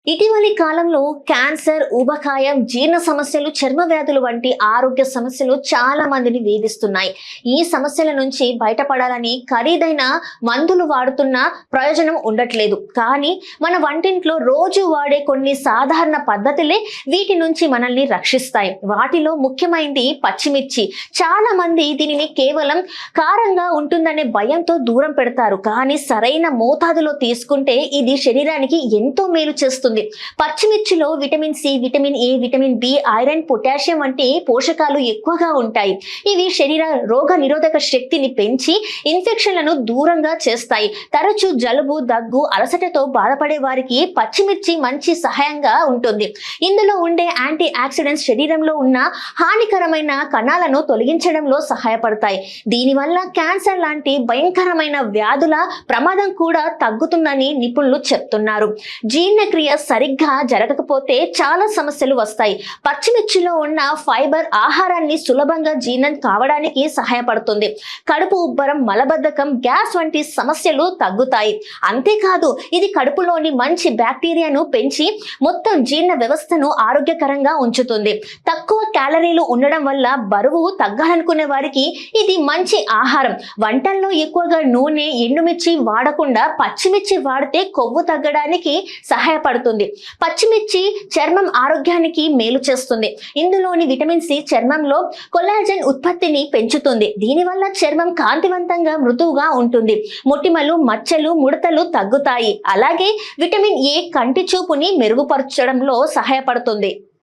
ఇటీవలి కాలంలో క్యాన్సర్, ఊబకాయం, జీర్ణ సమస్యలు, చర్మ వ్యాధులు వంటి ఆరోగ్య సమస్యలు చాలా మందిని వేధిస్తున్నాయి. ఈ సమస్యల నుంచి బయటపడాలని ఖరీదైన మందులు వాడుతున్న ప్రయోజనం ఉండట్లేదు. కానీ మన వంటింట్లో రోజు వాడే కొన్ని సాధారణ పద్ధతులే వీటి నుంచి మనల్ని రక్షిస్తాయి. వాటిలో ముఖ్యమైనది పచ్చిమిర్చి. చాలా మంది దీనిని కేవలం కారంగా ఉంటుందనే భయంతో దూరం పెడతారు. కానీ సరైన మోతాదులో తీసుకుంటే ఇది శరీరానికి ఎంతో మేలు చేస్తుంది. పచ్చిమిర్చిలో vitamin C, vitamin A, vitamin B, iron, potassium వంటి పోషకాలు ఎక్కువగా ఉంటాయి. ఇవి శరీర రోగ నిరోధక శక్తిని పెంచి ఇన్ఫెక్షన్లను దూరంగా చేస్తాయి. తరచూ జలుబు, దగ్గు, అలసటతో బాధపడే వారికి పచ్చిమిర్చి మంచి సహాయంగా ఉంటుంది. ఇందులో ఉండే యాంటీ ఆక్సిడెంట్స్ శరీరంలో ఉన్న హానికరమైన కణాలను తొలగించడంలో సహాయపడతాయి. దీనివల్ల క్యాన్సర్ లాంటి భయంకరమైన వ్యాధుల ప్రమాదం కూడా తగ్గుతుందని నిపుణులు చెప్తున్నారు. జీర్ణక్రియ సరిగ్గా జరగకపోతే చాలా సమస్యలు వస్తాయి. పచ్చిమిర్చిలో ఉన్న ఫైబర్ ఆహారాన్ని సులభంగా జీర్ణం కావడానికి సహాయపడుతుంది. కడుపు ఉబ్బరం, మలబద్ధకం, గ్యాస్ వంటి సమస్యలు తగ్గుతాయి. అంతేకాదు ఇది కడుపులోని మంచి బ్యాక్టీరియాను పెంచి మొత్తం జీర్ణ వ్యవస్థను ఆరోగ్యకరంగా ఉంచుతుంది. తక్కువ క్యాలరీలు ఉండడం వల్ల బరువు తగ్గాలనుకునే వారికి ఇది మంచి ఆహారం. వంటల్లో ఎక్కువగా నూనె, ఎండుమిర్చి వాడకుండా పచ్చిమిర్చి వాడితే కొవ్వు తగ్గడానికి సహాయపడుతుంది. పచ్చిమిర్చి చర్మం ఆరోగ్యానికి మేలు చేస్తుంది. ఇందులోని విటమిన్ సి చర్మంలో కొల్లాజెన్ ఉత్పత్తిని పెంచుతుంది. దీనివల్ల చర్మం కాంతివంతంగా, మృదువుగా ఉంటుంది. మొటిమలు, మచ్చలు, ముడతలు తగ్గుతాయి. అలాగే విటమిన్ ఏ కంటి చూపుని మెరుగుపరచడంలో సహాయపడుతుంది.